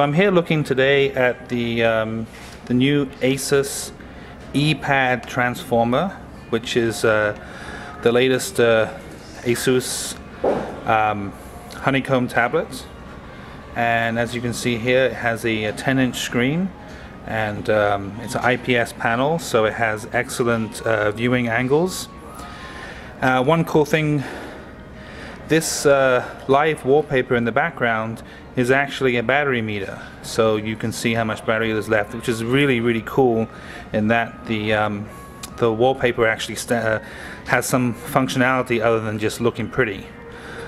So I'm here looking today at the new Asus EeePad Transformer, which is the latest Asus honeycomb tablet. And as you can see here, it has a 10-inch screen, and it's an IPS panel, so it has excellent viewing angles. One cool thing, this live wallpaper in the background is actually a battery meter, so you can see how much battery is left, which is really cool in that the wallpaper actually has some functionality other than just looking pretty.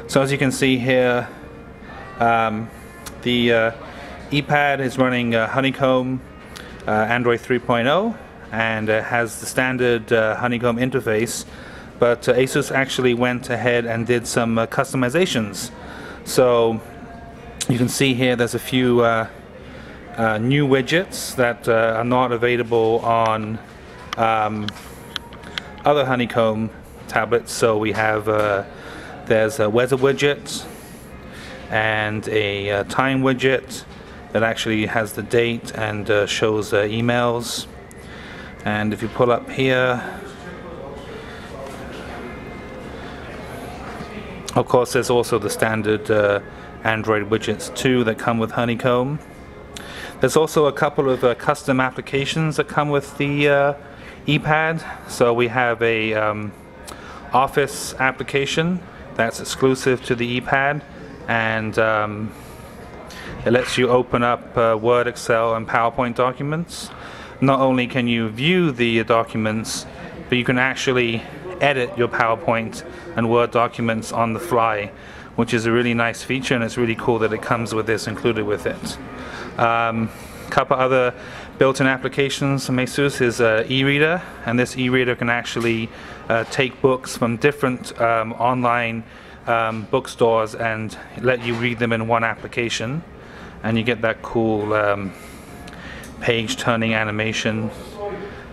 So as you can see here, the EeePad is running Honeycomb Android 3.0 and has the standard Honeycomb interface, but Asus actually went ahead and did some customizations. So you can see here there's a few new widgets that are not available on other Honeycomb tablets. So we have there's a weather widget and a time widget that actually has the date and shows emails. And if you pull up here, of course there's also the standard Android widgets too that come with Honeycomb. There's also a couple of custom applications that come with the EeePad. So we have a Office application that's exclusive to the EeePad, and it lets you open up Word, Excel, and PowerPoint documents. Not only can you view the documents, but you can actually edit your PowerPoint and Word documents on the fly, which is a really nice feature, and it's really cool that it comes with this included with it. Couple other built-in applications from Asus is e-reader, and this e-reader can actually take books from different online bookstores and let you read them in one application, and you get that cool page turning animation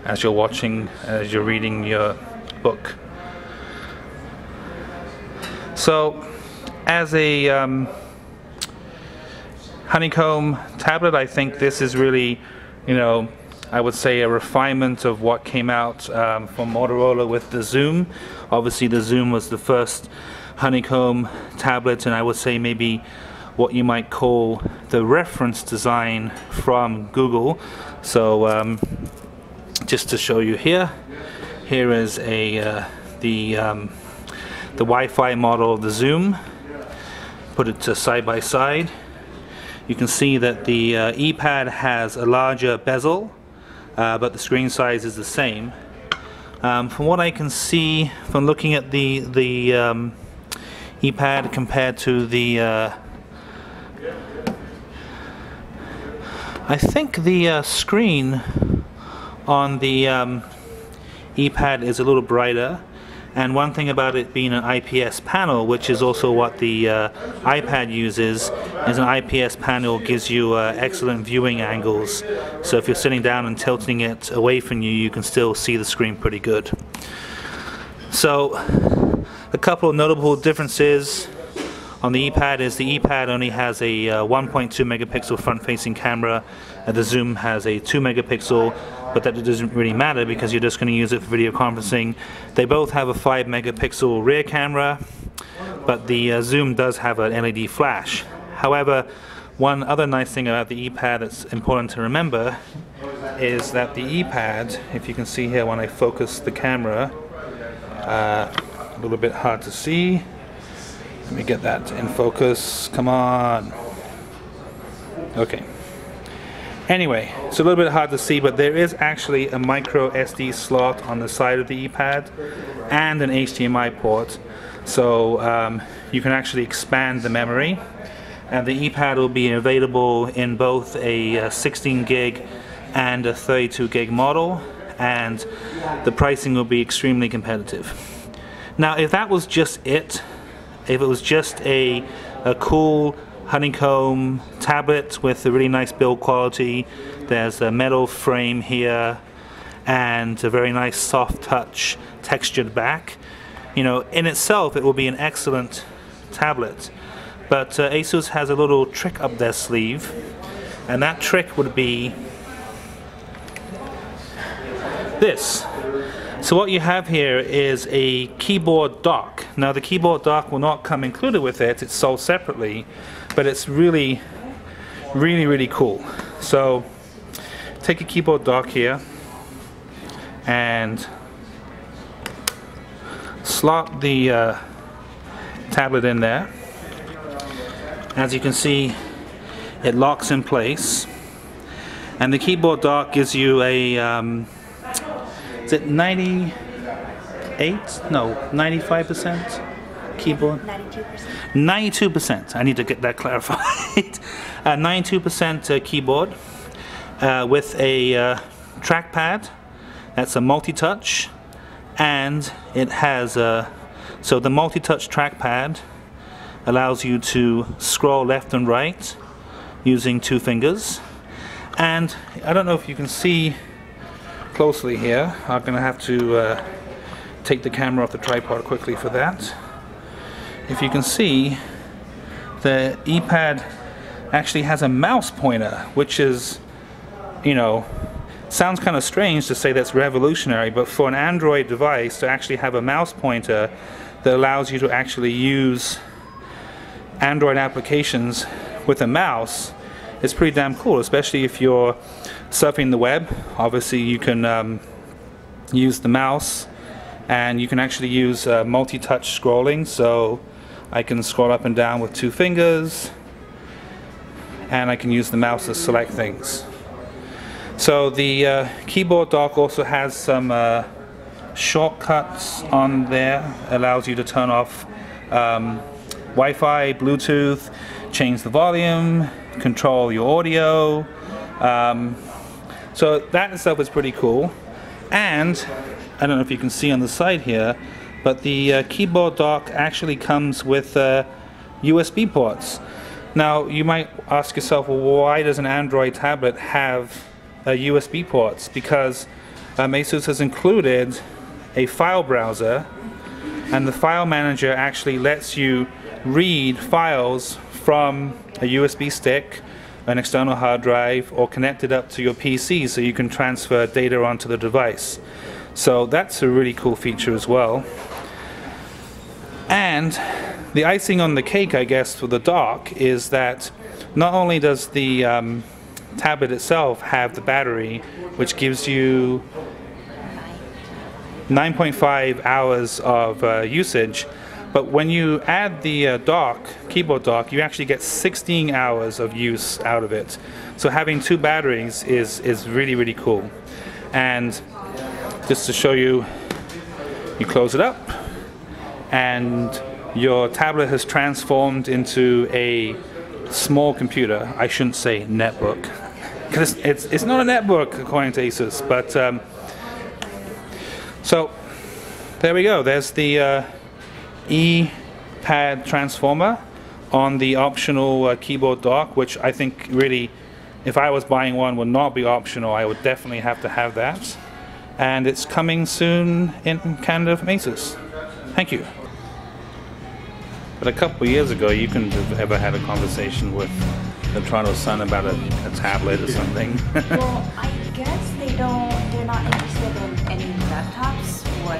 as you're reading your book. So as a Honeycomb tablet, I think this is really, I would say a refinement of what came out from Motorola with the XOOM. Obviously the XOOM was the first Honeycomb tablet, and I would say maybe what you might call the reference design from Google. So just to show you here is the Wi-Fi model of the XOOM. Put it to side by side. You can see that the EeePad has a larger bezel, but the screen size is the same. From what I can see from looking at the EeePad compared to the I think the screen on the EeePad is a little brighter. And one thing about it being an IPS panel, which is also what the iPad uses, is an IPS panel gives you excellent viewing angles. So if you're sitting down and tilting it away from you, you can still see the screen pretty good. So a couple of notable differences on the EeePad is the EeePad only has a 1.2 megapixel front-facing camera, and the XOOM has a 2 megapixel, but that doesn't really matter because you're just going to use it for video conferencing. They both have a 5 megapixel rear camera, but the XOOM does have an LED flash. However, one other nice thing about the EeePad that's important to remember is that the EeePad, if you can see here when I focus the camera, a little bit hard to see. Let me get that in focus. Come on. Okay. Anyway, it's a little bit hard to see, but there is actually a micro SD slot on the side of the EeePad and an HDMI port, so you can actually expand the memory. And the EeePad will be available in both a 16 gig and a 32 gig model, and the pricing will be extremely competitive. Now, if that was just it, if it was just a cool Honeycomb tablet with a really nice build quality, there's a metal frame here and a very nice soft touch textured back, in itself it will be an excellent tablet. But Asus has a little trick up their sleeve, And that trick would be this. So what you have here is a keyboard dock. Now the keyboard dock will not come included with it, it's sold separately, but it's really cool. So take a keyboard dock here and slot the tablet in there. As you can see, it locks in place, and the keyboard dock gives you a is it 98? No, 95% keyboard? 92%. 92%. I need to get that clarified. 92% keyboard with a trackpad. That's a multi-touch, and it has so the multi-touch trackpad allows you to scroll left and right using 2 fingers. And I don't know if you can see closely here. I'm going to have to take the camera off the tripod quickly for that. If you can see, the eePad actually has a mouse pointer, which is, you know, sounds kind of strange to say that's revolutionary, but for an Android device to actually have a mouse pointer that allows you to actually use Android applications with a mouse is pretty damn cool, especially if you're surfing the web. Obviously you can use the mouse, and you can actually use multi-touch scrolling, so I can scroll up and down with 2 fingers, and I can use the mouse to select things. So the keyboard dock also has some shortcuts on there. Allows you to turn off Wi-Fi, Bluetooth, change the volume, control your audio. So that itself is pretty cool. And I don't know if you can see on the side here, but the keyboard dock actually comes with USB ports. Now you might ask yourself, well, why does an Android tablet have USB ports? Because Asus has included a file browser, and the file manager actually lets you read files from a USB stick, an external hard drive, or connect it up to your PC so you can transfer data onto the device. So that's a really cool feature as well. And the icing on the cake, I guess, for the dock is that not only does the tablet itself have the battery, which gives you 9.5 hours of usage, but when you add the keyboard dock, you actually get 16 hours of use out of it. So having 2 batteries is really cool. And just to show you, you close it up, and your tablet has transformed into a small computer. I shouldn't say netbook, because it's not a netbook according to Asus, but so there we go. There's the EeePad Transformer on the optional keyboard dock, which I think really, if I was buying one, would not be optional. I would definitely have to have that. And it's coming soon in Canada from Asus. Thank you. But a couple of years ago, you couldn't have ever had a conversation with the Toronto Sun about a tablet or something. Well, I guess they're not interested in any laptops or